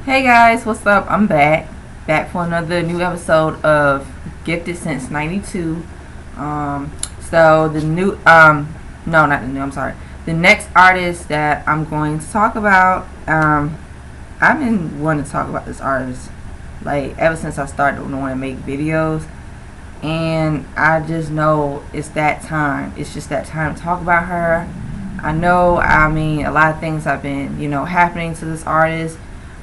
Hey guys, what's up? I'm back for another new episode of Gifted Since '92. So the new, no, not the new. I'm sorry. The next artist that I'm going to talk about, I've been wanting to talk about this artist like ever since I started wanting to make videos, and I just know it's that time. It's just that time to talk about her. I know. I mean, a lot of things have been, happening to this artist.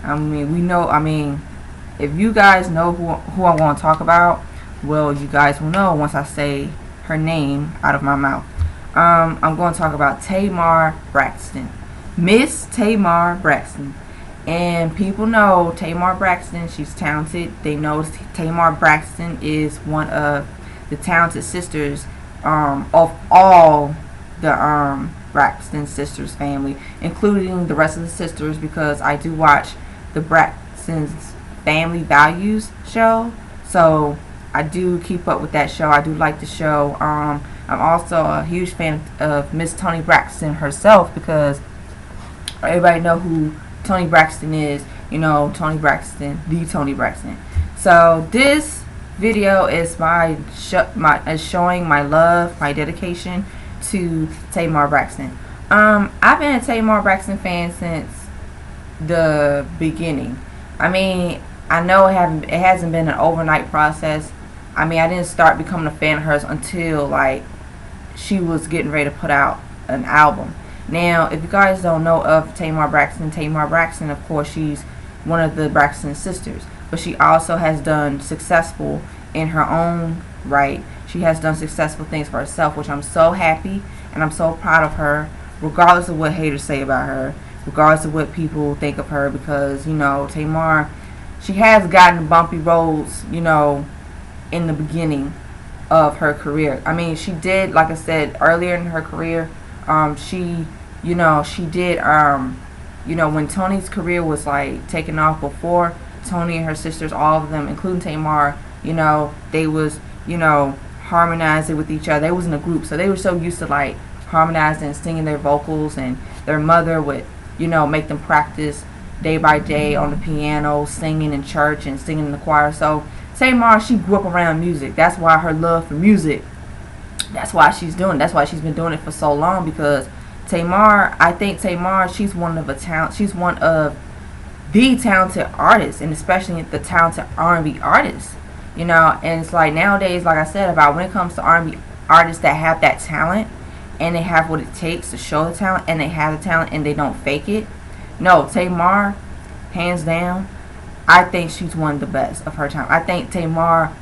I mean, we know. I mean, if you guys know who I want to talk about, well, you guys will know once I say her name out of my mouth. I'm going to talk about Tamar Braxton, Miss Tamar Braxton, and people know Tamar Braxton. She's talented. They know Tamar Braxton is one of the talented sisters of all the Braxton sisters family, including the rest of the sisters, because I do watch the Braxton's Family Values show. So I do keep up with that show. I do like the show. I'm also a huge fan of Miss Toni Braxton herself, because everybody know who Toni Braxton is. You know, Toni Braxton, the Toni Braxton. So this video is showing my love, my dedication to Tamar Braxton. I've been a Tamar Braxton fan since the beginning. I mean, I know it hasn't been an overnight process. I mean, I didn't start becoming a fan of hers until like she was getting ready to put out an album. Now, if you guys don't know of Tamar Braxton, of course, she's one of the Braxton sisters, but she also has done successful in her own right. She has done successful things for herself, which I'm so happy and I'm so proud of her, regardless of what haters say about her, regardless of what people think of her, because, Tamar, she has gotten bumpy roads, in the beginning of her career. I mean, she did, like I said, earlier in her career, she did, when Toni's career was, like, taking off before, Toni and her sisters, all of them, including Tamar, they was, harmonizing with each other. They was in a group, so they were so used to, like, harmonizing and singing their vocals, and their mother would, make them practice day by day on the piano, singing in church and singing in the choir. So Tamar, she grew up around music. That's why her love for music, that's why she's been doing it for so long, because I think Tamar, she's one of the talented artists, and especially the talented R&B artists. And it's like nowadays, like I said, about when it comes to R&B artists that have that talent, and they have what it takes to show the talent, and they have the talent and they don't fake it. No, Tamar, hands down, I think she's one of the best of her time. I think Tamar,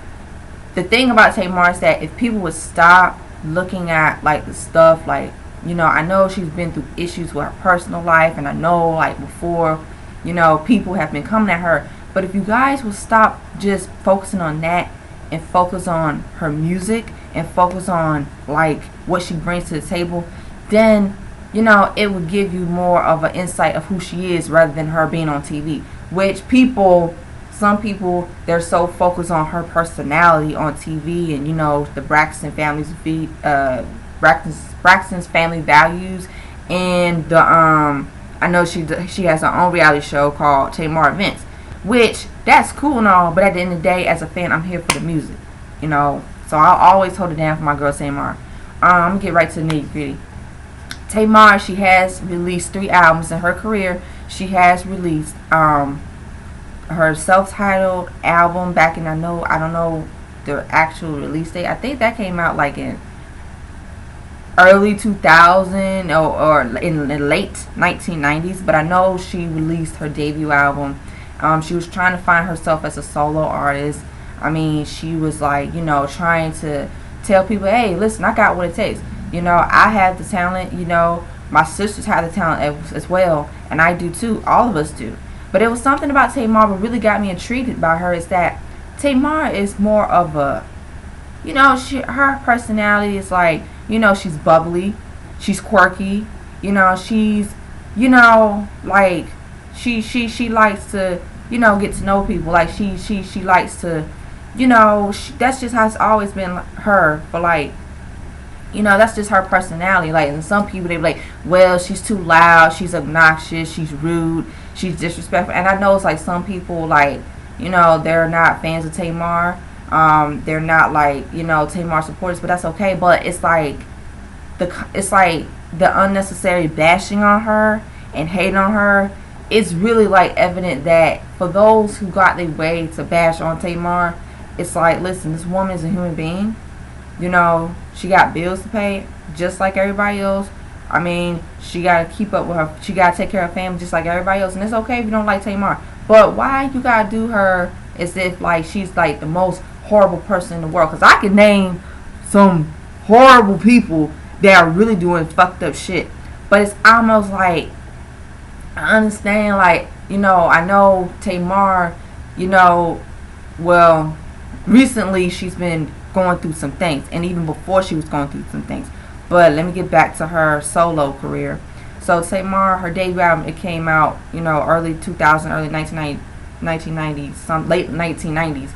the thing about Tamar is that if people would stop looking at like the stuff, like, I know she's been through issues with her personal life, and I know like before, people have been coming at her, but if you guys would stop just focusing on that and focus on her music and focus on like what she brings to the table, then it would give you more of an insight of who she is, rather than her being on TV. Which some people, they're so focused on her personality on TV, and the Braxton's Family Values, and the I know she has her own reality show called Tamar Events, which that's cool and all, but at the end of the day, as a fan, I'm here for the music, so I'll always hold it down for my girl Tamar. I'm gonna get right to the nitty gritty. Tamar, she has released 3 albums in her career. She has released her self-titled album back in, I don't know the actual release date. I think that came out like in early 2000 or in the late 1990s, but I know she released her debut album. She was trying to find herself as a solo artist. I mean, she was like, trying to tell people, hey, listen, I got what it takes. I have the talent, my sisters have the talent as well, and I do too. All of us do. But it was something about Tamar that really got me intrigued by her, is that Tamar is more of a, her personality is like, she's bubbly, she's quirky, she's, like, she likes to, get to know people. Like, she likes to, that's just how it's always been her for, like, You know, that's just her personality. Like, and some people, they be like, well, she's too loud, she's obnoxious, she's rude, she's disrespectful. And I know it's like some people, like, you know, they're not fans of Tamar. They're not like, you know, Tamar supporters, but that's okay. But it's like the unnecessary bashing on her and hating on her. It's really like evident that for those who got their way to bash on Tamar, it's like, listen, this woman is a human being. You know, she got bills to pay just like everybody else. I mean, she got to keep up with her. She got to take care of her family just like everybody else. And it's okay if you don't like Tamar. But why you got to do her as if like she's like the most horrible person in the world? Because I can name some horrible people that are really doing fucked up shit. But it's almost like, I understand, like, you know, I know Tamar, you know, well, recently she's been going through some things, and even before she was going through some things. But let me get back to her solo career. So Tamar, her debut album, it came out, you know, early 2000, early 1990s, some late 1990s.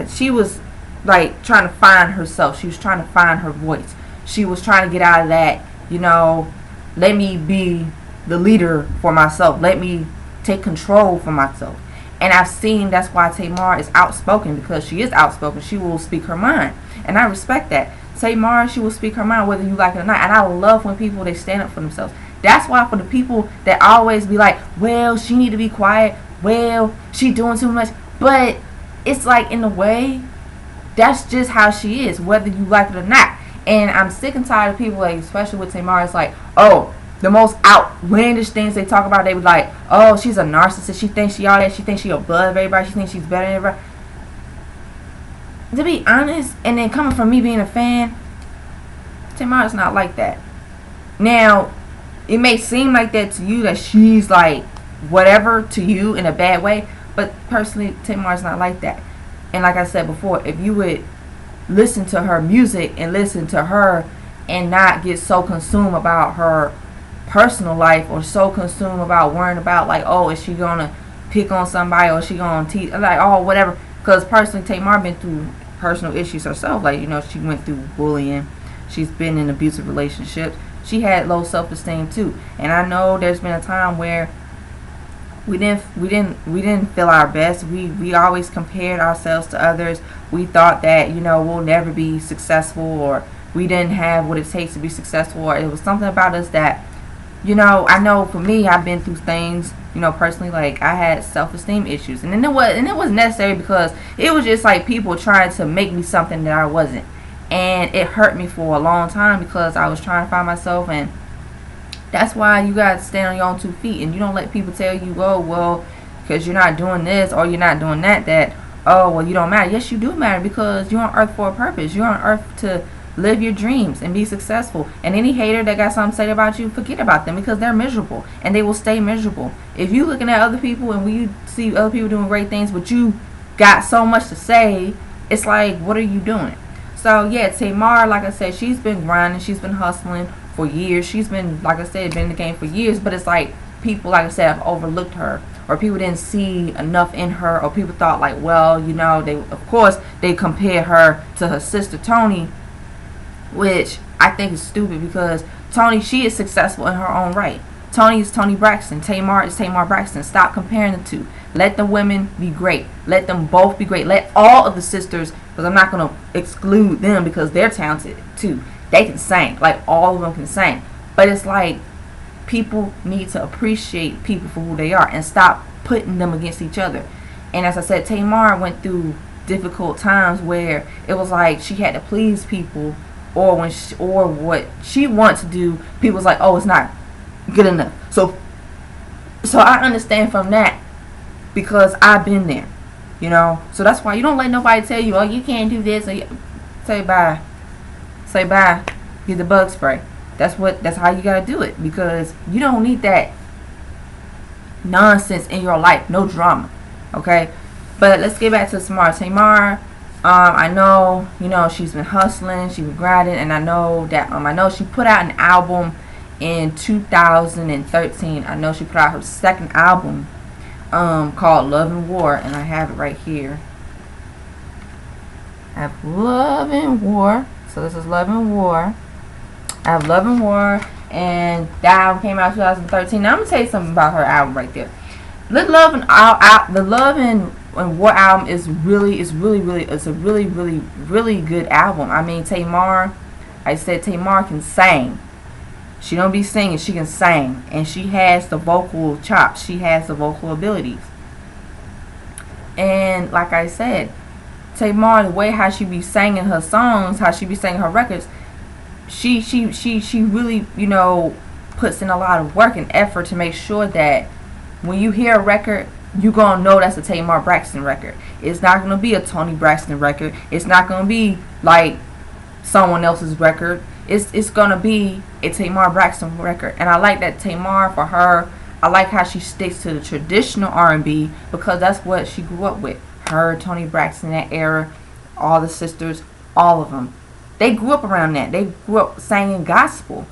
She was like trying to find herself. She was trying to find her voice. She was trying to get out of that, you know, let me be the leader for myself. Let me take control for myself. And I've seen that's why Tamar is outspoken, because she is outspoken. She will speak her mind. And I respect that. Tamar, she will speak her mind whether you like it or not. And I love when people, they stand up for themselves. That's why for the people that always be like, well, she need to be quiet. Well, she doing too much. But it's like, in a way, that's just how she is, whether you like it or not. And I'm sick and tired of people, like, especially with Tamar, it's like, oh, the most outlandish things they talk about, they be like, oh, she's a narcissist. She thinks she all that. She thinks she above everybody. She thinks she's better than everybody. To be honest, and then coming from me being a fan, Tamar's not like that. Now, it may seem like that to you, that she's like whatever to you in a bad way, but personally, Tamar's not like that. And like I said before, if you would listen to her music and listen to her and not get so consumed about her personal life, or so consumed about worrying about like, oh, is she gonna pick on somebody, or is she gonna teach, like, oh, whatever. Because personally, Tamar been through personal issues herself. Like, you know, she went through bullying, she's been in abusive relationships, she had low self-esteem too. And I know there's been a time where we didn't feel our best. We always compared ourselves to others. We thought that, you know, we'll never be successful, or we didn't have what it takes to be successful, or it was something about us that, you know, I know for me, I've been through things, you know, personally, like I had self-esteem issues, and then it was necessary, because it was just like people trying to make me something that I wasn't, and it hurt me for a long time, because I was trying to find myself. And that's why you gotta stand on your own 2 feet, and you don't let people tell you, oh, well, because you're not doing this or you're not doing that, oh, well, you don't matter. Yes, you do matter, because you're on earth for a purpose. You're on earth to live your dreams and be successful. And any hater that got something to say about you, forget about them, because they're miserable and they will stay miserable. If you looking at other people and when you see other people doing great things, but you got so much to say, it's like, what are you doing? So yeah, Tamar, like I said, she's been grinding, she's been hustling for years. She's been, like I said, been in the game for years. But it's like people, like I said, have overlooked her, or people didn't see enough in her, or people thought like, well, you know, they compare her to her sister Toni, which I think is stupid, because Toni, she is successful in her own right. Toni is Toni Braxton. Tamar is Tamar Braxton. Stop comparing the two. Let the women be great. Let them both be great. Let all of the sisters, because I'm not going to exclude them, because they're talented too. They can sing. Like, all of them can sing. But it's like, people need to appreciate people for who they are and stop putting them against each other. And as I said, Tamar went through difficult times where it was like she had to please people, or what she wants to do, people's like, oh, it's not good enough. So I understand from that, because I've been there, you know. So that's why you don't let nobody tell you, oh, you can't do this, or say bye, get the bug spray. That's how you gotta do it, because you don't need that nonsense in your life, no drama. Okay, but let's get back to Tamar. I know, you know, she's been hustling, she's been grinding, and I know that I know she put out an album in 2013. I know she put out her second album called Love and War, and I have it right here. I have Love and War. So this is Love and War. I have Love and War, and that album came out 2013. Now I'm gonna tell you something about her album right there. The Love and War album is really, it's a really good album. I mean, Tamar, I said Tamar can sing. She don't be singing, she can sing, and she has the vocal chops. She has the vocal abilities. And like I said, Tamar, the way how she be singing her songs, how she be singing her records, she really, puts in a lot of work and effort to make sure that when you hear a record, you gonna know that's a Tamar Braxton record. It's not gonna be a Tony Braxton record. It's not gonna be like someone else's record. It's gonna be a Tamar Braxton record. And I like that Tamar, for her, I like how she sticks to the traditional R&B, because that's what she grew up with. Her, Tony Braxton, that era, all the sisters, all of them. They grew up around that. They grew up singing gospel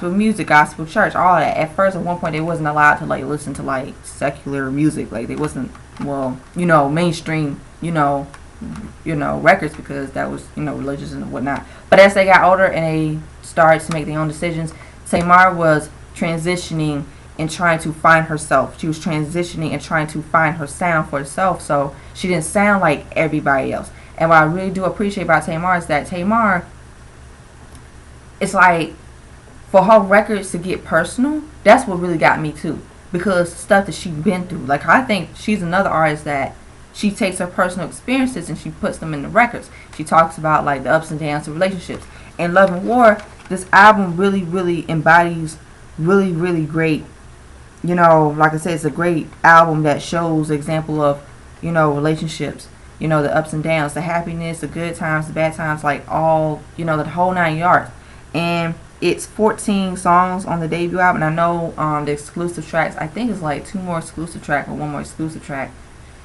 music, gospel church, all that. At first, at one point, they wasn't allowed to like listen to like secular music. Like they wasn't, mainstream, records, because that was, religious and whatnot. But as they got older and they started to make their own decisions, Tamar was transitioning and trying to find herself. She was transitioning and trying to find her sound for herself, so she didn't sound like everybody else. And what I really do appreciate about Tamar is that Tamar, it's like, for her records to get personal, that's what really got me too. Because stuff that she's been through. Like, I think she's another artist that she takes her personal experiences and she puts them in the records. She talks about like the ups and downs of relationships. And Love and War, this album really embodies really great, like I said, it's a great album that shows the example of, relationships, the ups and downs, the happiness, the good times, the bad times, like all, the whole 9 yards. And it's 14 songs on the debut album. And I know the exclusive tracks, I think it's like 2 more exclusive tracks or 1 more exclusive track.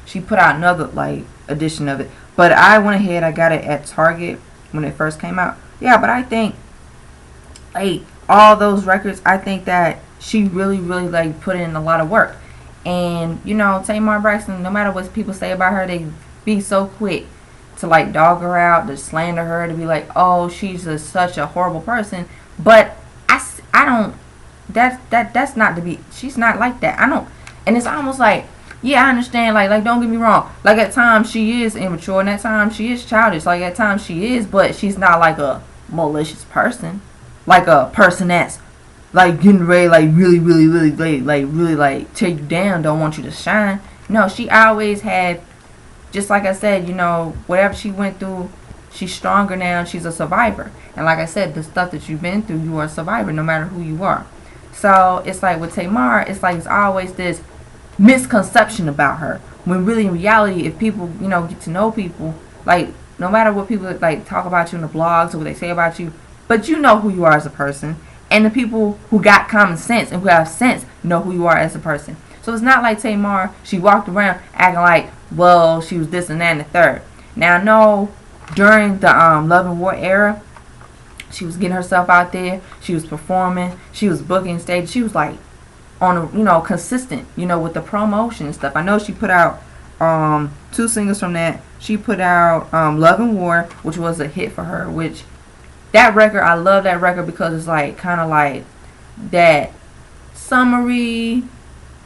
She put out another like edition of it. But I went ahead, I got it at Target when it first came out. Yeah, but I think like all those records, I think that she really like put in a lot of work. And Tamar Braxton, no matter what people say about her, they be so quick to like dog her out, to slander her, to be like, oh, she's such a horrible person. But I don't, that's not to be, she's not like that. I don't, and it's almost like, yeah, I understand, like don't get me wrong, like at times she is immature, and at times she is childish, like at times she is, but she's not like a malicious person, like a person that's like getting ready, like really like tear you down, don't want you to shine. No, she always had, just like I said, whatever she went through, she's stronger now. She's a survivor. And like I said, the stuff that you've been through, you are a survivor no matter who you are. So it's like with Tamar, it's like it's always this misconception about her, when really in reality, if people, get to know people, like no matter what people like talk about you in the blogs or what they say about you, but you know who you are as a person. And the people who got common sense and who have sense know who you are as a person. So it's not like Tamar, she walked around acting like, well, she was this and that and the third. Now I know during the Love and War era, she was getting herself out there, she was performing, she was booking stage, she was like on a, consistent, with the promotion and stuff. I know she put out 2 singles from that. She put out Love and War, which was a hit for her, which that record, I love that record because it's like kind of like that summery,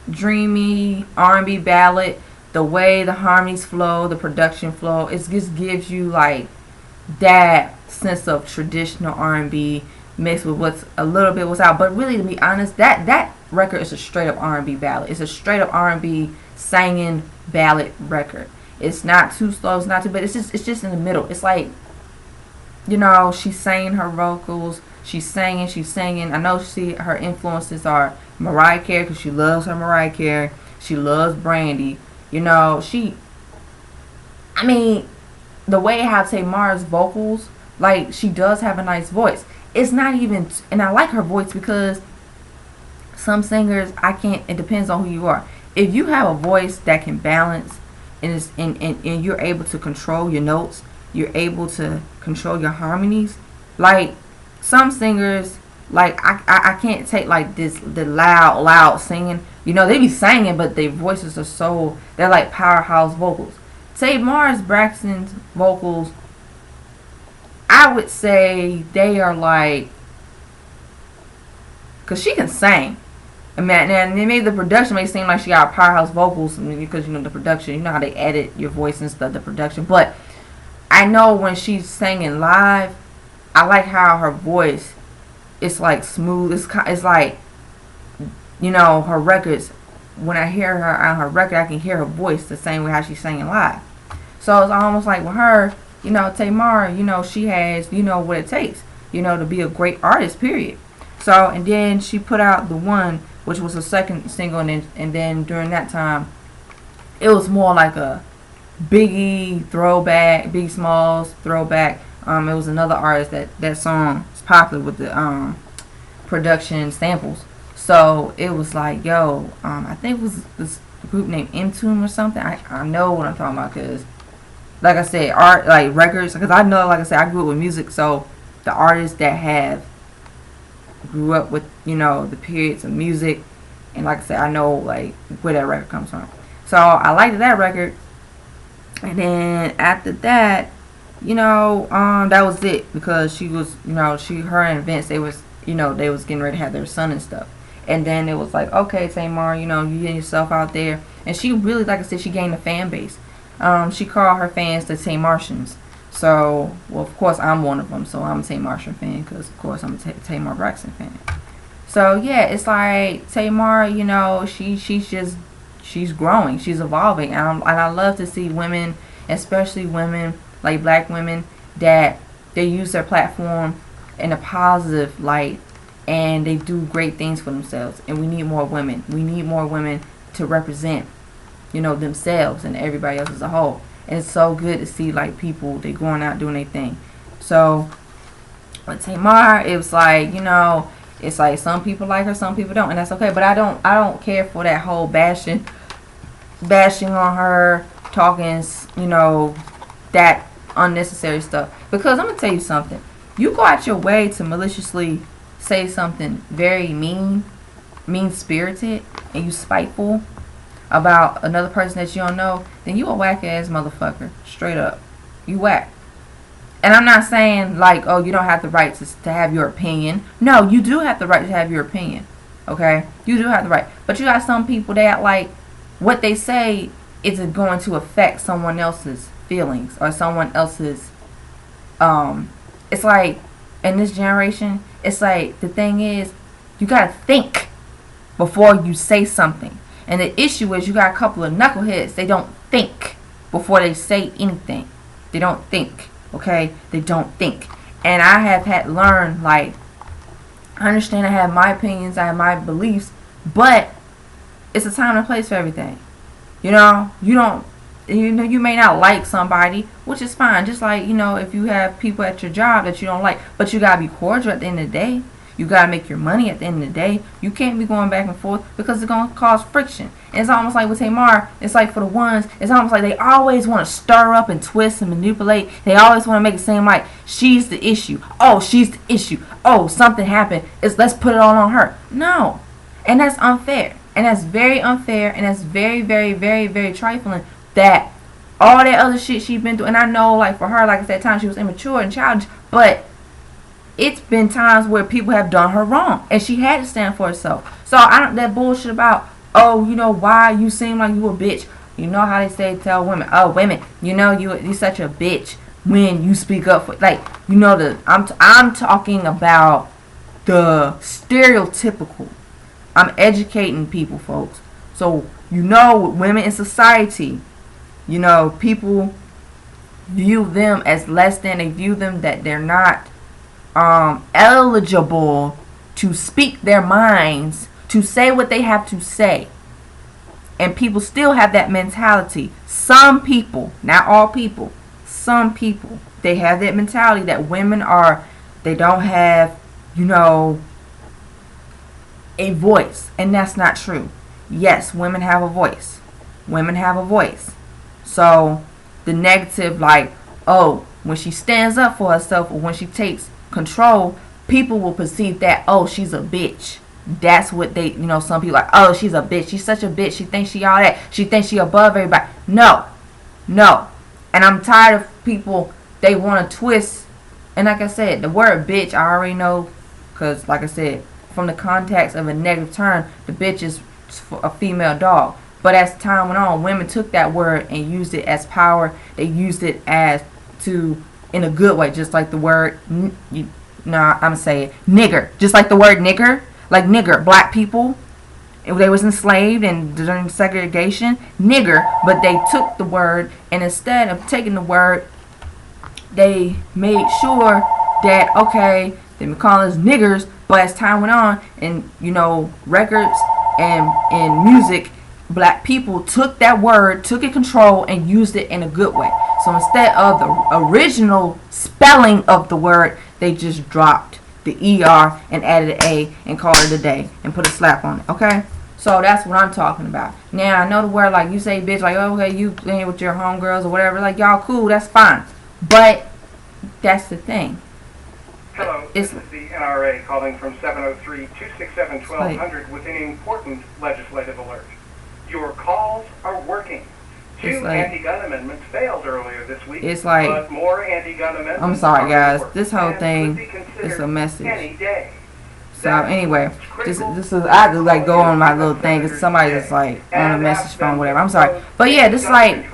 dreamy R&B ballad. The way the harmonies flow, the production flow, it just gives you like that sense of traditional R&B mixed with what's a little bit what's out. But really, to be honest, that record is a straight up R&B ballad. It's a straight up R&B singing ballad record. It's not too slow, it's not too, but it's just in the middle. It's like, she's singing her vocals, she's singing. I know her influences are Mariah Carey, because she loves her Mariah Carey. She loves Brandy. The way how Tamar's vocals, like, she does have a nice voice. It's not even, and I like her voice because some singers, it depends on who you are. If you have a voice that can balance and you're able to control your notes, you're able to control your harmonies, like some singers, like I can't take like the loud singing. They be singing, but their voices are they're like powerhouse vocals. Tamar because she can sing. And they made the production may seem like she got powerhouse vocals, because the production, you know how they edit your voice and stuff, the production. But I know when she's singing live, I like how her voice, it's like smooth. It's like, her records. When I hear her on her record, I can hear her voice the same way how she's singing live. So it's almost like with her, Tamar, she has, what it takes, to be a great artist, period. So, and then she put out The One, which was the second single, and then during that time, it was more like a Biggie throwback, Biggie Smalls throwback. It was another artist that song is popular with the production samples. So it was like, I think it was this group named M-Tune or something. I know what I'm talking about, because, like I said, art, like records, because I know, like I said, I grew up with music, so the artists that grew up with, the periods of music, and like I said, I know, like, where that record comes from. So I liked that record, and then after that, that was it, because she was, her and Vince, they was getting ready to have their son and stuff. And then it was like, okay, Tamar, you getting yourself out there. And she really, like I said, she gained a fan base. She called her fans the Tamartians. So, well, of course, I'm one of them. So I'm a Tamartian fan, because, of course, I'm a Tamar Braxton fan. So, yeah, it's like Tamar, she's growing. She's evolving. And I love to see women, especially women, like black women, that they use their platform in a positive light, and they do great things for themselves. And we need more women. We need more women to represent, themselves and everybody else as a whole. And it's so good to see, like, people, they going out doing their thing. So with Tamar, it was like, it's like some people like her, some people don't, and that's okay. But I don't care for that whole bashing on her, talking, that unnecessary stuff. Because I'm gonna tell you something. You go out your way to maliciously say something very mean-spirited, and you spiteful about another person that you don't know, then you a whack-ass motherfucker. Straight up. You whack. And I'm not saying, like, oh, you don't have the right to have your opinion. No, you do have the right to have your opinion. Okay? You do have the right. But you got some people that, like, what they say is going to affect someone else's feelings or someone else's, it's like, in this generation, it's like, the thing is, you gotta think before you say something. And the issue is, you got a couple of knuckleheads. They don't think before they say anything. They don't think. Okay? They don't think. And I have had to learn, like, I understand I have my opinions, I have my beliefs, but it's a time and a place for everything. You may not like somebody, which is fine. Just like, if you have people at your job that you don't like, but you gotta be cordial at the end of the day. You gotta make your money at the end of the day. You can't be going back and forth, because it's gonna cause friction. And it's almost like with Tamar, it's like for the ones, it's almost like they always want to stir up and twist and manipulate. They always want to make it seem like she's the issue. Oh, she's the issue. Oh, something happened. Let's put it all on her. No. And that's unfair. And that's very unfair. And that's very, very, very, very trifling. That all that other shit she's been through. And I know, like, for her, like I said, at times she was immature and childish. But it's been times where people have done her wrong, and she had to stand for herself. So I don't, that bullshit about, oh, why you seem like you a bitch. You know how they say, tell women, oh, women, you such a bitch when you speak up for, like, I'm talking about the stereotypical. I'm educating people, folks. So with women in society, people view them as less than. They view them that they're not eligible to speak their minds, to say what they have to say. And people still have that mentality. Some people, not all people, some people, they have that mentality that women they don't have, a voice. And that's not true. Yes, women have a voice. Women have a voice. So the negative, like, oh, when she stands up for herself, or when she takes control, people will perceive that, oh, she's a bitch. That's what they, some people like, oh, she's a bitch. She's such a bitch. She thinks she all that. She thinks she above everybody. No. And I'm tired of people, they want to twist. And like I said, the word bitch, I already know, because like I said, from the context of a negative term, the bitch is a female dog. But as time went on, women took that word and used it as power. They used it as to, in a good way, just like the word, I'm going to say it, nigger. Just like the word nigger, like nigger, black people, they was enslaved and during segregation, nigger, but they took the word, and instead of taking the word, they made sure that, okay, they would call us niggers, but as time went on, and, records and music, black people took that word, took it control, and used it in a good way. So instead of the original spelling of the word, they just dropped the ER and added an A and called it a day and put a slap on it, okay? So that's what I'm talking about. Now, I know the word, like, you say bitch, like, oh, okay, you playing with your homegirls or whatever, like, y'all cool, that's fine. But that's the thing. Hello, this is the NRA calling from 703-267-1200 with an important legislative alert. Your calls are working. Two anti-gun amendments failed earlier this week, but more anti-gun amendments. I'm sorry, guys. This whole thing is a message. Any day. So anyway, this is I have to like go on my little thing because somebody just like on a message phone, whatever. I'm sorry, but yeah, this like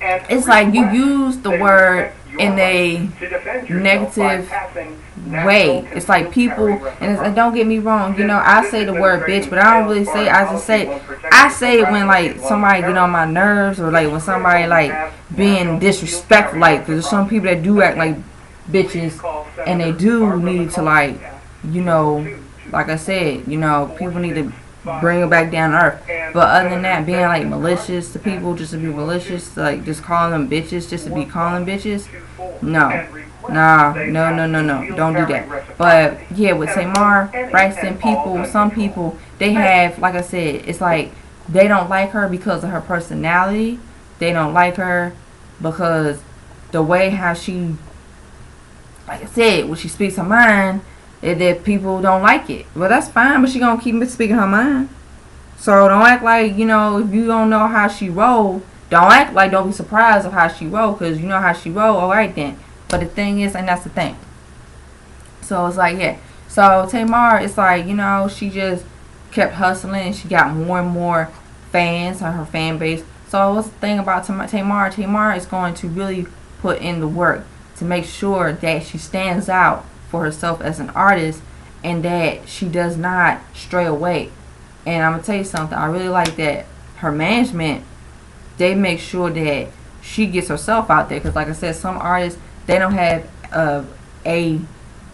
it's like you use the word in a negative way. It's like people, and don't get me wrong, I say the word bitch, but I don't really say it. I say it when like somebody get on my nerves, or like when somebody like being disrespectful, like there's some people that do act like bitches, and they do need to like, like I said, people need to bring it back down to earth. But other than that, being like malicious to people just to be malicious, like just calling them bitches just to be calling bitches, no, don't do that. But yeah, with Tamar Braxton, some people, they have, like I said, it's like they don't like her because of her personality. They don't like her because the way how she, like I said, when she speaks her mind, that people don't like it. Well, that's fine, but she gonna keep speaking her mind. So don't act like, if you don't know how she roll, don't be surprised of how she roll, because you know how she roll, alright then. But the thing is, and that's the thing. So it's like, yeah. So Tamar, it's like, she just kept hustling, and she got more and more fans on her fan base. So what's the thing about Tamar? Tamar is going to really put in the work to make sure that she stands out for herself as an artist, and that she does not stray away. And I'm gonna tell you something, I really like that her management, they make sure that she gets herself out there, because like I said, some artists, they don't have a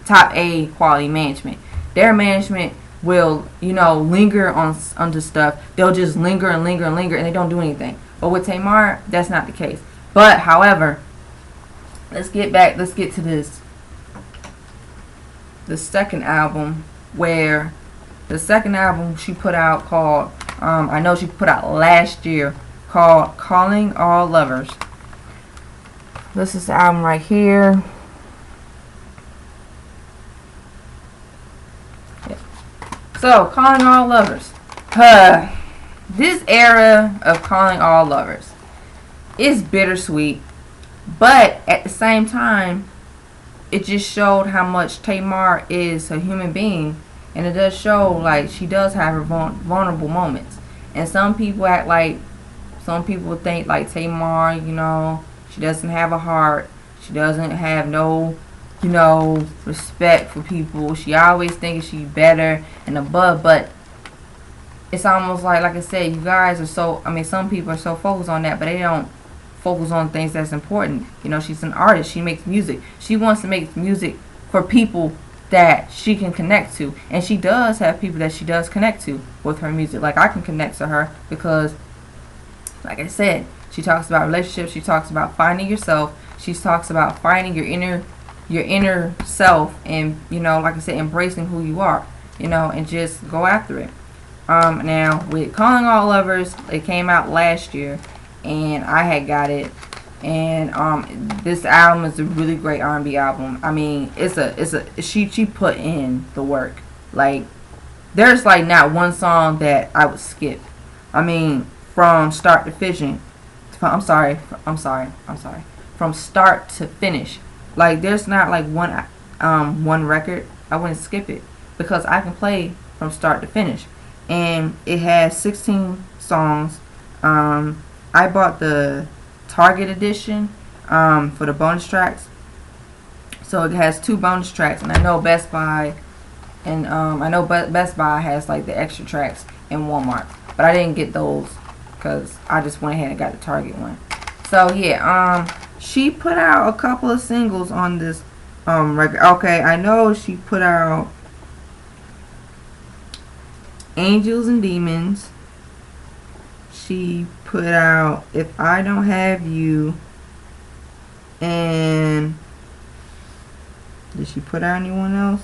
top A quality management. Their management will linger on under stuff. They'll just linger and linger and linger, and they don't do anything. But with Tamar, that's not the case. But however, let's get to this. The second album, where the second album she put out called, I know she put out last year, called Calling All Lovers. This is the album right here. Yeah. So, Calling All Lovers. This era of Calling All Lovers is bittersweet, but at the same time, it just showed how much Tamar is a human being, and it does show like she does have her vulnerable moments. And some people think like Tamar, she doesn't have a heart, she doesn't have no, respect for people. She always thinks she's better and above, but it's almost like I said, you guys are so, some people are so focused on that, but they don't focus on things that's important. She's an artist. She makes music. She wants to make music for people that she can connect to, and she does have people that she does connect to with her music. Like I can connect to her because, like I said, she talks about relationships. She talks about finding yourself. She talks about finding your inner self, and like I said, embracing who you are. And just go after it. Now with Calling All Lovers, it came out last year, and I had got it, and this album is a really great R&B album. She put in the work. Like there's like not one song that I would skip. From start to finish. From start to finish. Like there's not like one record I wouldn't skip it. because I can play from start to finish. And it has 16 songs. I bought the Target edition for the bonus tracks. So it has 2 bonus tracks, and I know Best Buy has like the extra tracks in Walmart, but I didn't get those because I just went ahead and got the Target one. So yeah, she put out a couple of singles on this record. Okay, I know she put out Angels and Demons. She put out If I Don't Have You, and did she put out anyone else?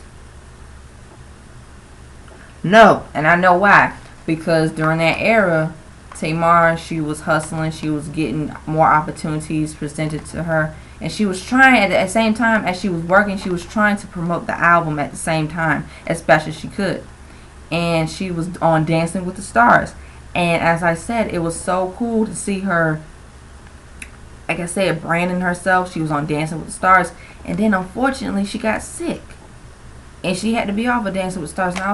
No, and I know why. Because during that era, Tamar, she was hustling, she was getting more opportunities presented to her, and she was trying, at the same time as she was working, she was trying to promote the album at the same time as best as she could. And she was on Dancing with the Stars. And as I said, it was so cool to see her, like I said, branding herself. She was on Dancing with the Stars. And then unfortunately she got sick. And she had to be off of Dancing with the Stars. And I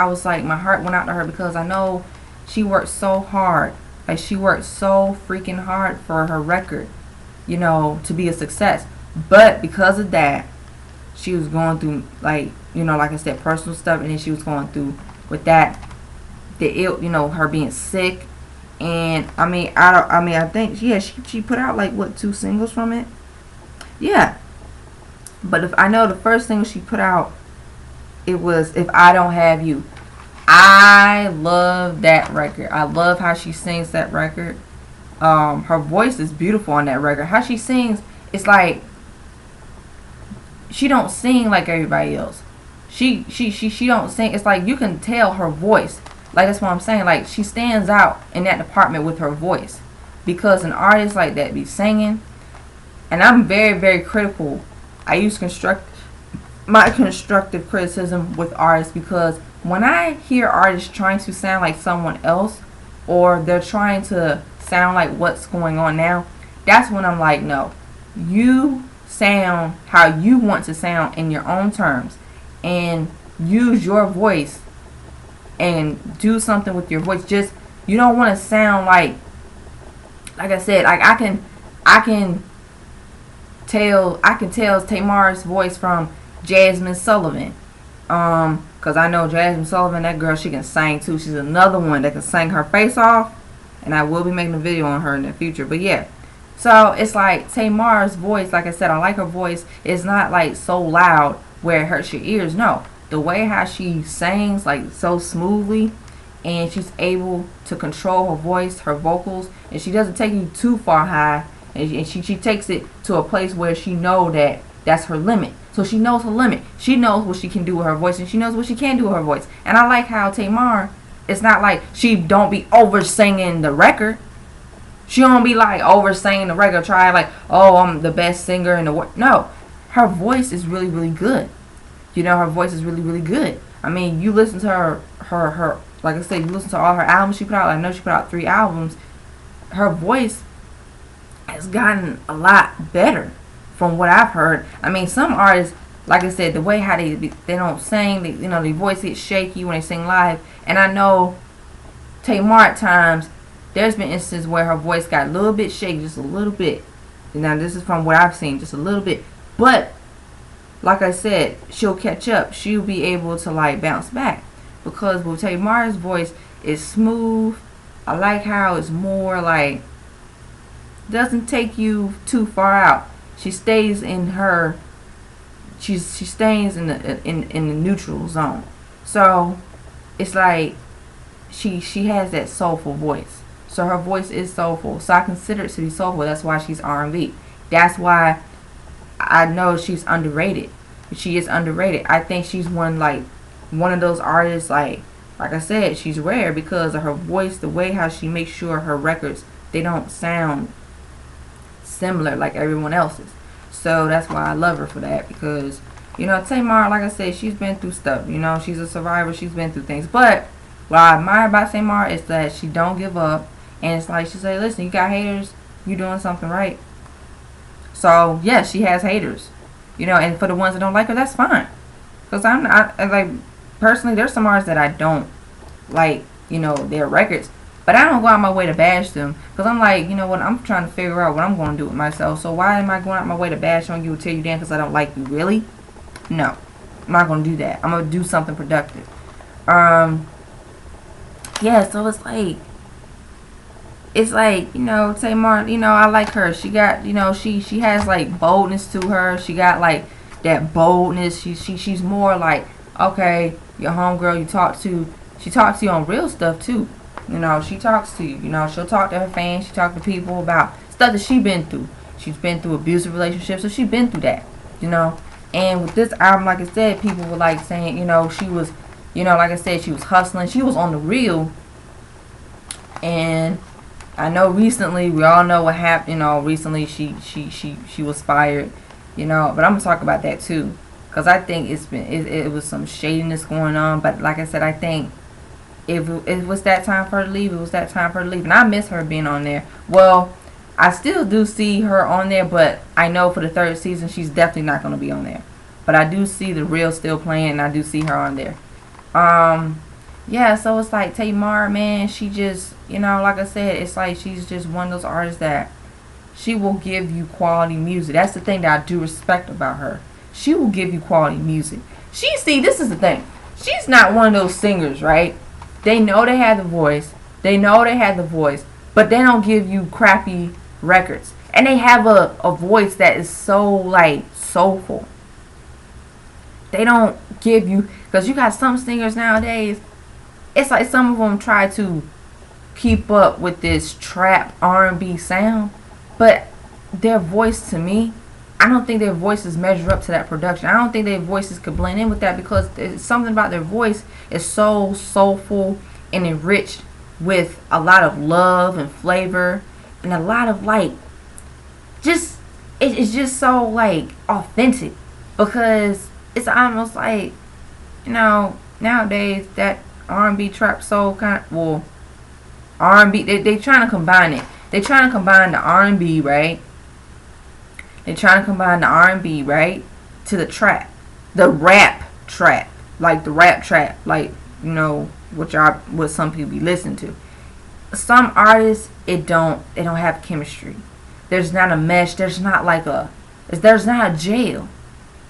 was like, my heart went out to her because I know she worked so hard. Like, she worked so freaking hard for her record, you know, to be a success. But because of that, she was going through, like, you know, like I said, personal stuff. And then she was going through with that, her being sick. And I think she put out like what, 2 singles from it. Yeah. But if I know the first single she put out, it was If I Don't Have You. I love that record. I love how she sings that record. Her voice is beautiful on that record. How she sings, it's like she don't sing like everybody else. She don't sing. It's like you can tell her voice. Like, that's what I'm saying. Like, she stands out in that department with her voice, because an artist like that be singing. And I'm very, very critical. I use constructive criticism with artists, because when I hear artists trying to sound like someone else, or they're trying to sound like what's going on now, that's when I'm like, no, you sound how you want to sound in your own terms, and use your voice and do something with your voice. Just, you don't want to sound like I said, like I can tell Tamar's voice from Jasmine Sullivan. Cause I know Jasmine Sullivan, that girl, she can sing too. She's another one that can sing her face off, and I will be making a video on her in the future. But yeah, so it's like Tamar's voice, like I said, I like her voice. It's not like so loud where it hurts your ears. No, the way how she sings, like so smoothly, and she's able to control her voice, her vocals, and she doesn't take you too far high, and she takes it to a place where she know that that's her limit. So she knows her limit. She knows what she can do with her voice, and she knows what she can't do with her voice. And I like how Tamar, it's not like she don't be over singing the record. She don't be like over singing the record, try like, oh, I'm the best singer in the world. No, her voice is really, really good. You know, her voice is really, really good. I mean, you listen to her, like I said, you listen to all her albums she put out. I know she put out 3 albums. Her voice has gotten a lot better from what I've heard. I mean, some artists, like I said, the way how they don't sing, their voice gets shaky when they sing live. And I know Tamar at times, there's been instances where her voice got a little bit shaky, just a little bit. Now, this is from what I've seen, just a little bit. But like I said, she'll catch up. She'll be able to like bounce back, because with Tamar's voice is smooth. I like how it's more like, doesn't take you too far out. She stays in her. She stays in the neutral zone. So it's like she has that soulful voice. So her voice is soulful. So I consider it to be soulful. That's why she's R&B. That's why I know she's underrated. She is underrated. I think she's one of those artists, like I said, she's rare because of her voice, the way how she makes sure her records, they don't sound similar like everyone else's. So that's why I love her for that, because Tamar, like I said, she's been through stuff. She's a survivor. She's been through things. But what I admire about Tamar is that she don't give up, and it's like she say, listen, you got haters, you doing something right. So yes, she has haters, and for the ones that don't like her, that's fine, because I'm not like, personally, there's some artists that I don't like, their records, but I don't go out my way to bash them, because I'm like, you know what, I'm trying to figure out what I'm going to do with myself, so why am I going out my way to bash on you or tear you down because I don't like you? Really? No, I'm not going to do that. I'm going to do something productive. Yeah, so it's like, Tamar, I like her. She got, she has like boldness to her. She got like that boldness. She's more like, okay, your homegirl she talks to you on real stuff too. She talks to you. She'll talk to her fans. She talk to people about stuff that she's been through. She's been through abusive relationships, so she's been through that. And with this album, like I said, people were like saying, she was, like I said, she was hustling. She was on the real. And I know recently, we all know what happened. Recently she was fired. But I'm gonna talk about that too, because I think it was some shadiness going on. But like I said, I think if it was that time for her to leave, it was that time for her to leave. And I miss her being on there. Well, I still do see her on there, but I know for the third season she's definitely not gonna be on there. But I do see the real still playing, and I do see her on there. Yeah, so it's like Tamar, man, she just, like I said, it's like she's just one of those artists that she will give you quality music. That's the thing that I do respect about her. She will give you quality music. This is the thing. She's not one of those singers, right? They know they have the voice. But they don't give you crappy records. And they have a voice that is so, like, soulful. They don't give you, because you got some singers nowadays, it's like some of them try to keep up with this trap R&B sound, but their voice, to me, I don't think their voices measure up to that production. I don't think their voices could blend in with that, because there's something about their voice is so soulful and enriched with a lot of love and flavor and a lot of like, it's just so like authentic, because it's almost like, nowadays that R&B trap soul kind of, well, R&B, they trying to combine it. They trying to combine the R&B, right? They trying to combine the R&B, right, to the trap, the rap trap, like the rap trap, like, what some people be listening to. Some artists, it don't have chemistry. There's not a mesh. There's not a jail,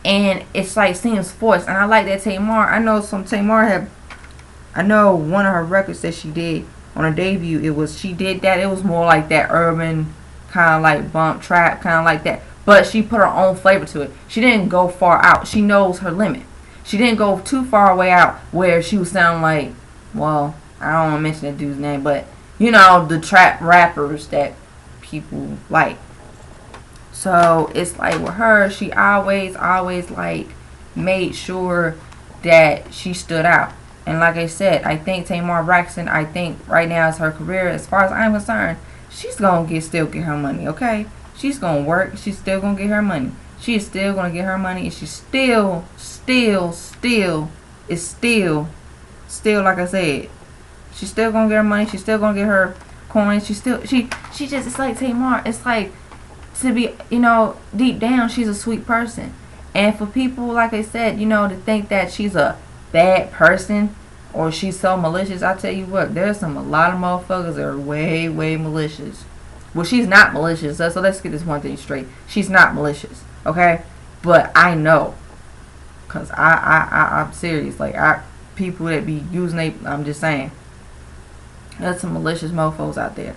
and it's like seems forced. And I like that Tamar. I know one of her records that she did on her debut, she did that. It was more like that urban kind of like bump trap, kind of like that. But she put her own flavor to it. She didn't go far out. She knows her limit. She didn't go too far away out where she would sound like, well, I don't want to mention that dude's name, but the trap rappers that people like. So it's like with her, she always like made sure that she stood out. And like I said, I think Tamar Braxton, right now is her career, as far as I'm concerned, she's going to still get her money, okay? She's going to work. She's still going to get her money. She is still going to get her money. And she's still, like I said, she's still going to get her money. She's still going to get her coins. She just, it's like Tamar. It's like, to be, deep down, she's a sweet person. And for people, like I said, to think that she's a bad person or she's so malicious, I tell you what, there's a lot of motherfuckers that are way, way malicious. Well, she's not malicious, so let's get this one thing straight. She's not malicious, okay? But I know, because I'm serious. Like, people that be using I'm just saying, there's some malicious mofos out there.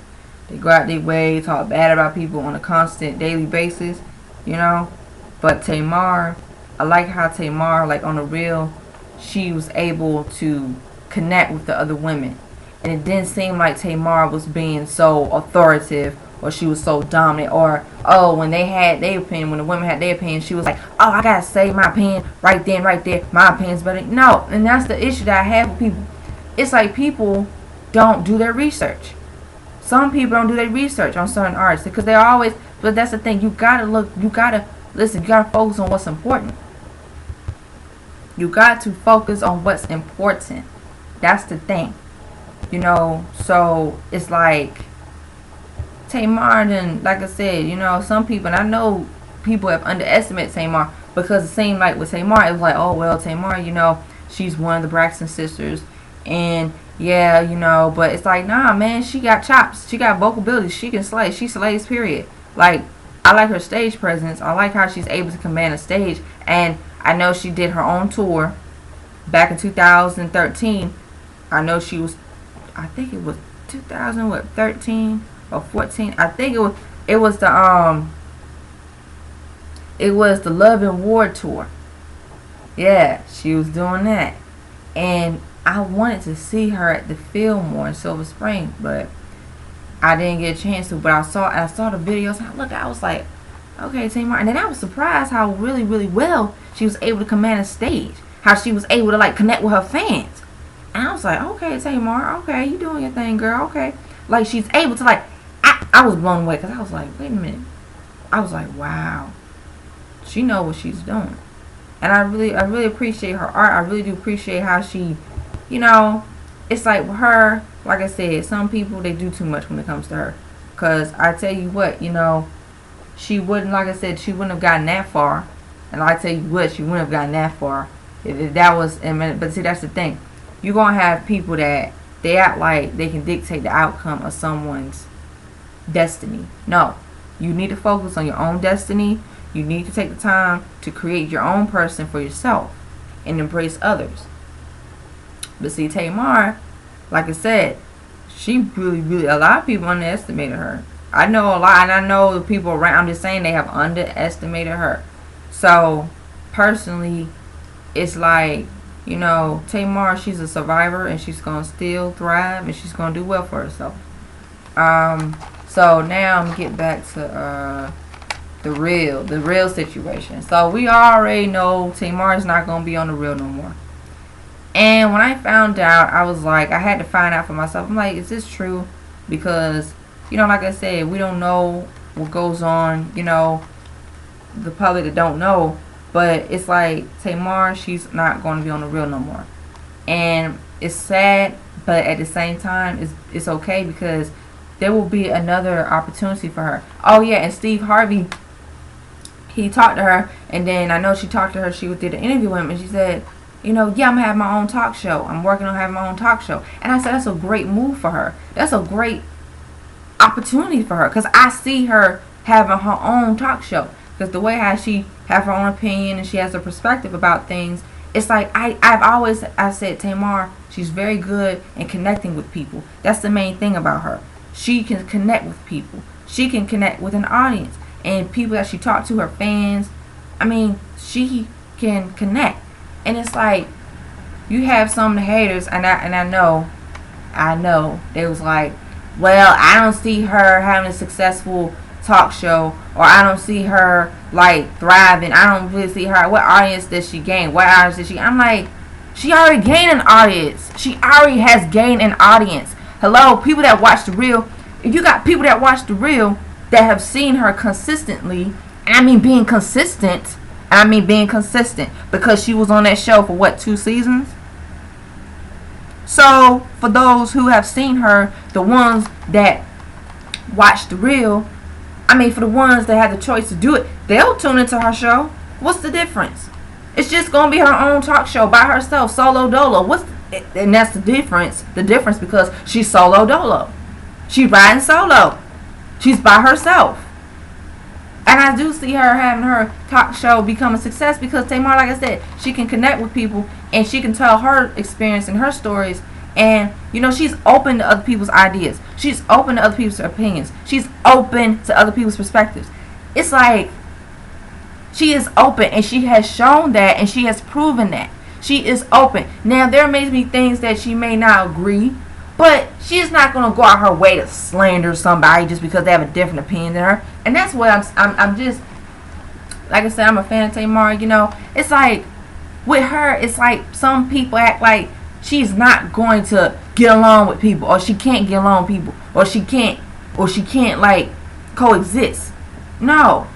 They go out their way, talk bad about people on a constant, daily basis, But Tamar, I like how Tamar, like on the real, she was able to connect with the other women. And it didn't seem like Tamar was being so authoritative, or she was so dominant, or, when they had their opinion, when the women had their opinion, she was like, I gotta say my opinion right then, right there. My opinion's better. No, and that's the issue that I have with people. It's like people don't do their research. Some people don't do their research on certain artists, because they always, but that's the thing, you gotta listen, you gotta focus on what's important. You got to focus on what's important. That's the thing. So it's like Tamar, and like I said, some people, and I know people have underestimated Tamar, because it seemed like with Tamar, it was like, oh well, Tamar, she's one of the Braxton sisters. And yeah, but it's like, nah, man, she got chops. She got vocal ability. She can slay. She slays, period. Like, I like her stage presence. I like how she's able to command a stage. And I know she did her own tour back in 2013. I know she was, I think it was 2013 or 14. I think it was the Love and War tour. Yeah, she was doing that. And I wanted to see her at the Fillmore in Silver Spring, but I didn't get a chance to. But I saw the videos. And I was like, okay, Tamar. And then I was surprised how really, really well she was able to command a stage. How she was able to like connect with her fans. And I was like, okay, Tamar, okay, you doing your thing, girl, okay. Like, she's able to like, I was blown away because I was like, wait a minute. I was like, wow, she know what she's doing. And I really appreciate her art. I really do appreciate how she, it's like with her, like I said, some people, they do too much when it comes to her. Because I tell you what, she wouldn't, like I said, she wouldn't have gotten that far. And I tell you what, she wouldn't have gotten that far if that was, but see, that's the thing. You're going to have people that they act like they can dictate the outcome of someone's destiny. No, you need to focus on your own destiny. You need to take the time to create your own person for yourself and embrace others. But see, Tamar, like I said, she really, a lot of people underestimated her. I know a lot, and I know the people around, I'm just saying, they have underestimated her. So, personally, it's like, Tamar, she's a survivor, and she's going to still thrive, and she's going to do well for herself. So, now I'm getting back to the real situation. So, we already know Tamar is not going to be on the real no more. And when I found out, I was like, I had to find out for myself. I'm like, is this true? Because, like I said, we don't know what goes on, the public that don't know. But it's like, Tamar, she's not going to be on the real no more. And it's sad, but at the same time, it's okay because there will be another opportunity for her. Oh, yeah, and Steve Harvey, he talked to her, and then I know she talked to her, she did an interview with him, and she said, yeah, I'm going to have my own talk show. I'm working on having my own talk show. And I said, that's a great move for her. That's a great opportunity for her. Because I see her having her own talk show. Because the way how she have her own opinion and she has a perspective about things, it's like I said, Tamar, she's very good in connecting with people. That's the main thing about her. She can connect with people. She can connect with an audience. And people that she talked to, her fans, she can connect. And it's like, you have some of the haters, and I know, they was like, well, I don't see her having a successful talk show, or I don't see her, like, thriving. I don't really see her. What audience does she gain? What audience does she? I'm like, she already gained an audience. She already has gained an audience. Hello, people that watch The Real. If you got people that watch The Real that have seen her consistently, and being consistent, because she was on that show for what, 2 seasons? So, for those who have seen her, the ones that watch The Real, for the ones that have the choice to do it, they'll tune into her show. What's the difference? It's just going to be her own talk show by herself, solo dolo. And that's the difference. The difference because she's solo dolo. She's riding solo. She's by herself. And I do see her having her talk show become a success because Tamar, like I said, she can connect with people and she can tell her experience and her stories. And, she's open to other people's ideas. She's open to other people's opinions. She's open to other people's perspectives. It's like she is open, and she has shown that, and she has proven that. She is open. Now, there may be things that she may not agree, but she's not going to go out her way to slander somebody just because they have a different opinion than her. And that's what I'm just, like I said, I'm a fan of Tamar, It's like, with her, it's like some people act like she's not going to get along with people, or she can't get along with people, or she can't like coexist. No,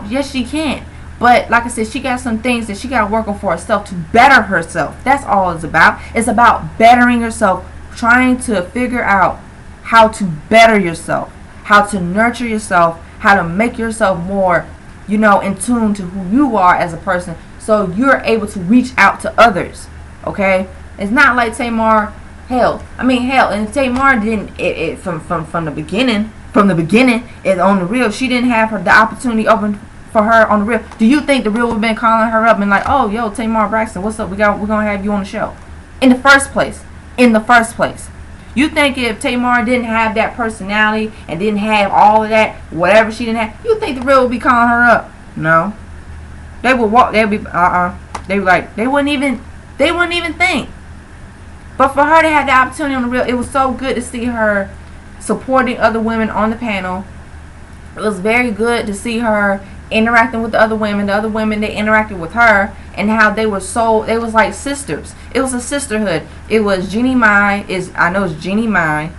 yes she can. But like I said, she got some things that she got to work on for herself to better herself. That's all it's about. It's about bettering yourself, trying to figure out how to better yourself, how to nurture yourself, how to make yourself more, in tune to who you are as a person, so you're able to reach out to others. Okay, it's not like Tamar. Hell, and Tamar didn't. From the beginning. From the beginning, it's on the real. She didn't have the opportunity open for her on the real. Do you think the real would have been calling her up and like, oh, yo, Tamar Braxton, what's up? We're gonna have you on the show. In the first place. You think if Tamar didn't have that personality and didn't have all of that, whatever she didn't have, you think the real would be calling her up? No. They would walk. They'd be They were like they wouldn't even think. But for her to have the opportunity on the real, it was so good to see her supporting other women on the panel. It was very good to see her interacting with the other women. The other women, they interacted with her, and how they was like sisters. It was a sisterhood. It was I know it's Jeannie Mai,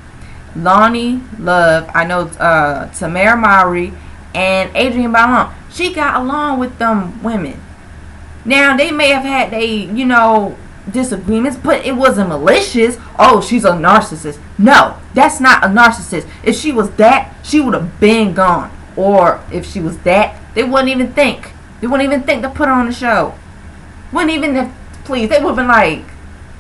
Lonnie Love, I know Tamar Mowry, and Adrienne Bailon. She got along with them women. Now, they may have had disagreements, but it wasn't malicious. Oh, she's a narcissist. No, that's not a narcissist. If she was that, she would have been gone. Or if she was that, they wouldn't even think. They wouldn't even think to put her on the show. Wouldn't even please. They would have been like,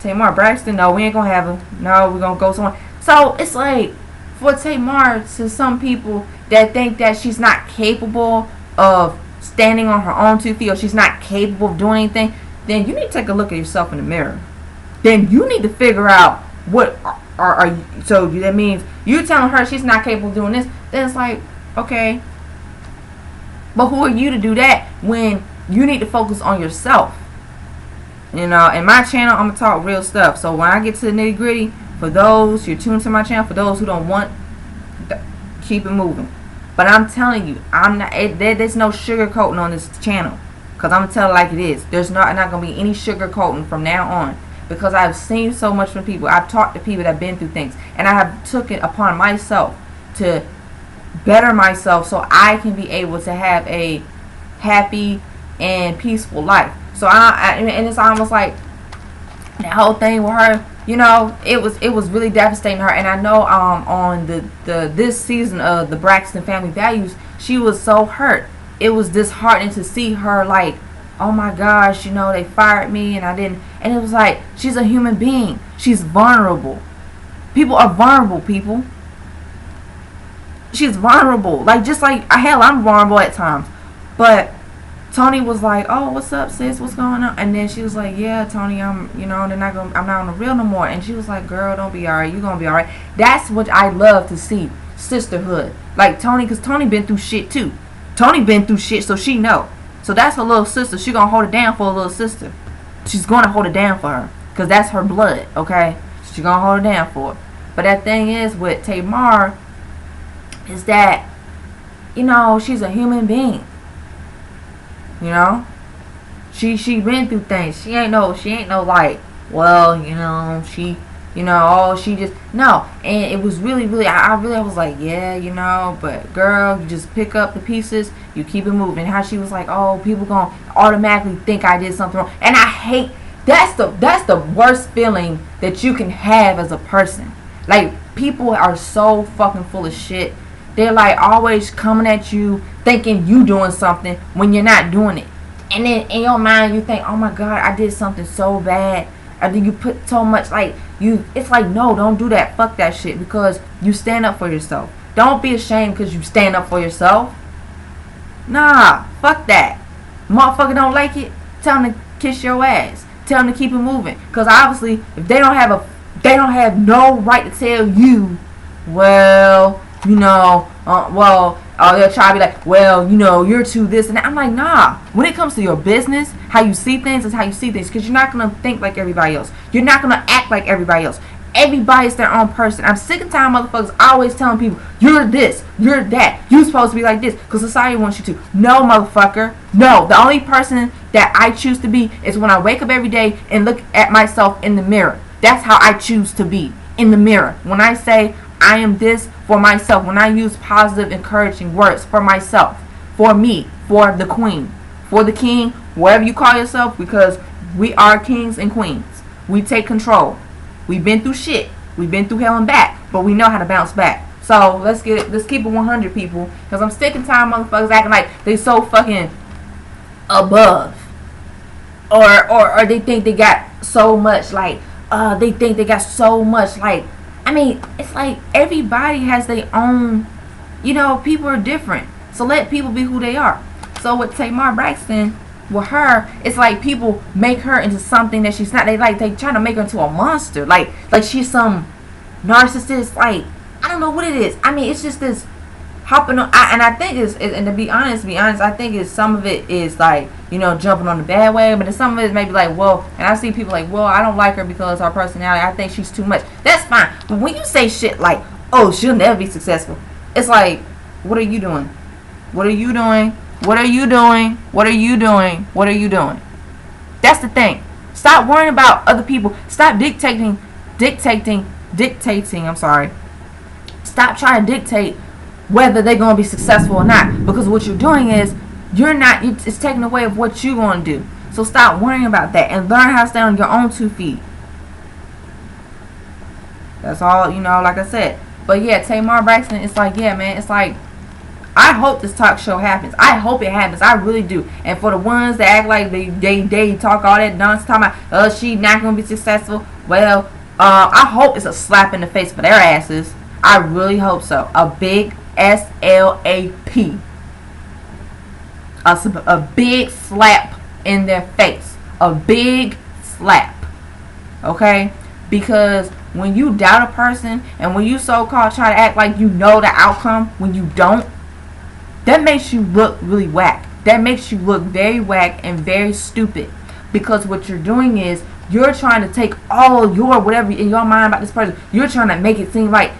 Tamar Braxton, no, we ain't gonna have her. No, we're gonna go somewhere. So it's like, for Tamar, to some people that think that she's not capable of standing on her own 2 feet, or she's not capable of doing anything, then you need to take a look at yourself in the mirror. Then you need to figure out what are you. So that means you telling her she's not capable of doing this. Then it's like, okay, but who are you to do that when you need to focus on yourself? In my channel, I'm gonna talk real stuff. So when I get to the nitty gritty, for those you're tuned to my channel, for those who don't want, keep it moving. But I'm telling you, there's no sugarcoating on this channel. Because I'm going to tell it like it is. There's not going to be any sugarcoating from now on. Because I've seen so much from people. I've talked to people that have been through things. And I have took it upon myself to better myself so I can be able to have a happy and peaceful life. So and it's almost like that whole thing with her, it was really devastating her. And I know on this season of the Braxton Family Values, she was so hurt. It was disheartening to see her like, oh my gosh, they fired me and I didn't. And it was like, she's a human being. She's vulnerable. People are vulnerable, people. She's vulnerable. Like, just like, hell, I'm vulnerable at times. But Tony was like, oh, what's up, sis? What's going on? And then she was like, yeah, Tony, I'm not on the real no more. And she was like, girl, don't be alright. You're going to be alright. That's what I love to see. Sisterhood. Like Tony, because Tony been through shit too. Tony been through shit, so she know. So that's her little sister. She gonna hold it down for her little sister. She's gonna hold it down for her, because that's her blood, okay? She gonna hold it down for her. But that thing is with Tamar, is that, she's a human being. She been through things. She ain't no like, well, she just, no. And it was really, I was like, yeah, but girl, you just pick up the pieces, you keep it moving. How she was like, oh, people gonna automatically think I did something wrong. And I hate, that's the worst feeling that you can have as a person. Like, people are so fucking full of shit. They're like always coming at you thinking you doing something when you're not doing it. And then in your mind you think, oh my God, I did something so bad. And then you put so much, it's like, no, don't do that. Fuck that shit, because you stand up for yourself. Don't be ashamed because you stand up for yourself. Nah, fuck that. Motherfucker don't like it, tell them to kiss your ass. Tell them to keep it moving. Because obviously, if they don't have no right to tell you, well, they'll try to be like, well, you're too this and that. I'm like, nah. When it comes to your business, how you see things is how you see things. Because you're not going to think like everybody else. You're not going to act like everybody else. Everybody's their own person. I'm sick and tired of motherfuckers always telling people, you're this, you're that. You're supposed to be like this because society wants you to. No, motherfucker. No. The only person that I choose to be is when I wake up every day and look at myself in the mirror. That's how I choose to be, in the mirror. When I say, I am this for myself. When I use positive, encouraging words for myself, for me, for the queen, for the king, whatever you call yourself, because we are kings and queens. We take control. We've been through shit. We've been through hell and back, but we know how to bounce back. So let's keep it 100, people, because I'm sick and tired of motherfuckers acting like they so fucking above, or they think they got so much, like, they think they got so much, like, I mean, it's like everybody has their own, people are different. So let people be who they are. So with Tamar Braxton, with her, it's like people make her into something that she's not. They trying to make her into a monster. Like she's some narcissist. Like, I don't know what it is. I mean, it's just this hopping on. And I think and to be honest, I think some of it is like, jumping on the bad way, but some of it is maybe like, well, and I see people like, well, I don't like her because her personality. I think she's too much. That's fine. But when you say shit like, oh, she'll never be successful, it's like, what are you doing? What are you doing? What are you doing? What are you doing? What are you doing? That's the thing. Stop worrying about other people. Stop dictating. I'm sorry. Stop trying to dictate whether they're going to be successful or not. Because what you're doing is, it's taking away of what you're going to do. So stop worrying about that and learn how to stand on your own 2 feet. That's all, like I said. But yeah, Tamar Braxton, it's like, yeah, man, it's like, I hope this talk show happens. I hope it happens. I really do. And for the ones that act like they talk all that nonsense, talking about, she not going to be successful. Well, I hope it's a slap in the face for their asses. I really hope so. A big SLAP. A big slap in their face. A big slap. Okay? Because when you doubt a person and when you so-called try to act like you know the outcome when you don't, that makes you look really whack. That makes you look very whack and very stupid. Because what you're doing is, you're trying to take all your whatever in your mind about this person. You're trying to make it seem like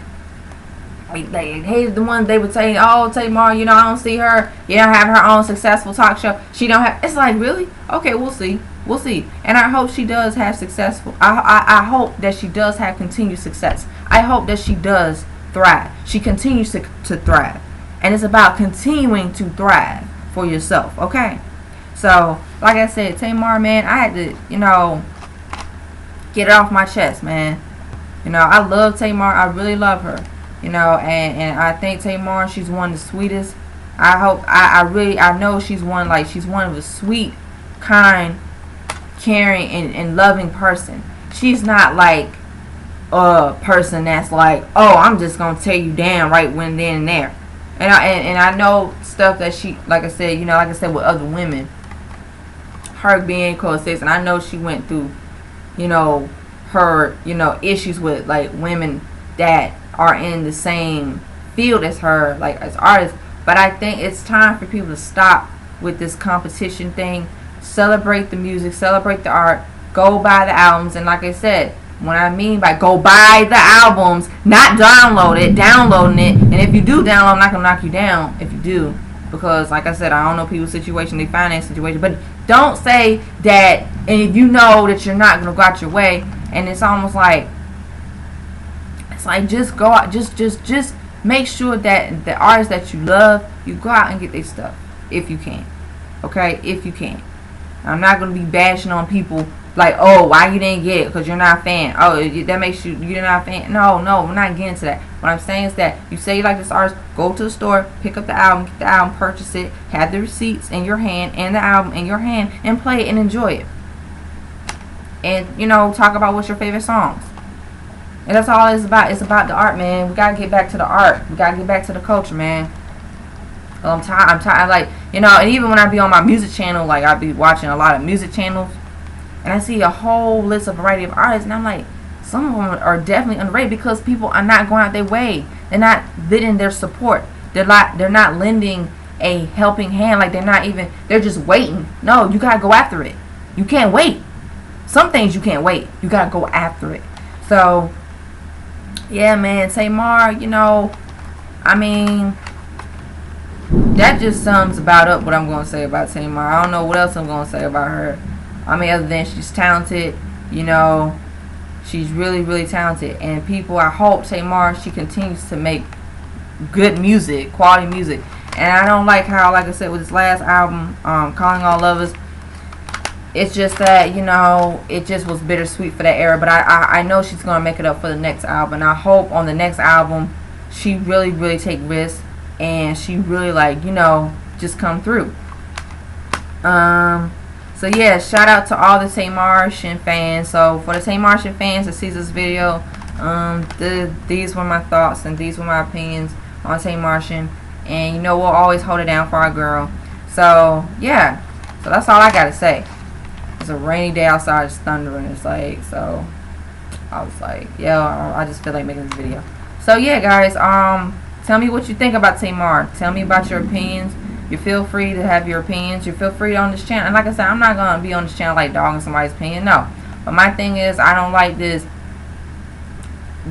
hey, the ones they would say, oh, Tamar, I don't see her. Have her own successful talk show. She don't have. It's like, really? Okay, we'll see. And I hope she does have successful. I hope that she does have continued success. I hope that she does thrive. She continues to thrive. And it's about continuing to thrive for yourself, okay? So, like I said, Tamar, man, I had to, get it off my chest, man. I love Tamar. I really love her. And I think Tamar, she's one of the sweetest. I know she's one of the sweet, kind, caring, and loving person. She's not like a person that's like, oh, I'm just going to tear you down right then and there. And I know stuff that she, like I said, with other women, her being co-assist, and I know she went through, her, issues with like women that are in the same field as her, like as artists. But I think it's time for people to stop with this competition thing. Celebrate the music, celebrate the art, go buy the albums, and like I said, what I mean by go buy the albums, not downloading it. And if you do download, I'm not going to knock you down if you do. Because, like I said, I don't know people's situation, their finance situation. But don't say that, and if you know that you're not going to go out your way, and it's almost like, just go out, just make sure that the artists that you love, you go out and get their stuff. If you can. Okay? If you can. I'm not going to be bashing on people like, oh, why you didn't get it? Because you're not a fan. Oh, that makes you're not a fan. No, we're not getting to that. What I'm saying is that you say you like this artist, go to the store, pick up the album, get the album, purchase it, have the receipts in your hand and the album in your hand, and play it and enjoy it. And, talk about what's your favorite songs. And that's all it's about. It's about the art, man. We got to get back to the art. We got to get back to the culture, man. I'm tired. Like, and even when I be on my music channel, like, I be watching a lot of music channels, and I see a whole list of variety of artists, and I'm like, some of them are definitely underrated because people are not going out their way. They're not lending their support. They're not lending a helping hand. Like, they're just waiting. No, you gotta go after it. You can't wait. Some things you can't wait. You gotta go after it. So, yeah, man, Tamar, I mean, that just sums about up what I'm going to say about Tamar. I don't know what else I'm going to say about her. I mean, other than she's talented, she's really, really talented. And people, I hope Tamar, she continues to make good music, quality music. And I don't like how, like I said, with this last album, Calling All Lovers, it's just that, it just was bittersweet for that era. But I know she's going to make it up for the next album. And I hope on the next album, she really, really take risks. And she really, just come through. So yeah, shout out to all the Tamar fans. So for the Tamar fans that sees this video, these were my thoughts and these were my opinions on Tamar, and you know we'll always hold it down for our girl. So yeah, so that's all I gotta say. It's a rainy day outside, it's thundering. It's like, so I was like, yeah, I just feel like making this video. So yeah, guys, tell me what you think about Tamar. Tell me about your opinions. You feel free to have your opinions. You feel free on this channel. And like I said, I'm not gonna be on this channel like dogging somebody's opinion. No, but my thing is, I don't like this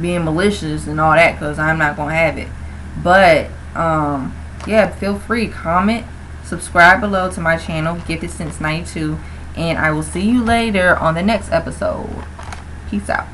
being malicious and all that, because I'm not gonna have it. But yeah, feel free, comment, subscribe below to my channel, Gifted Since 92, and I will see you later on the next episode. Peace out.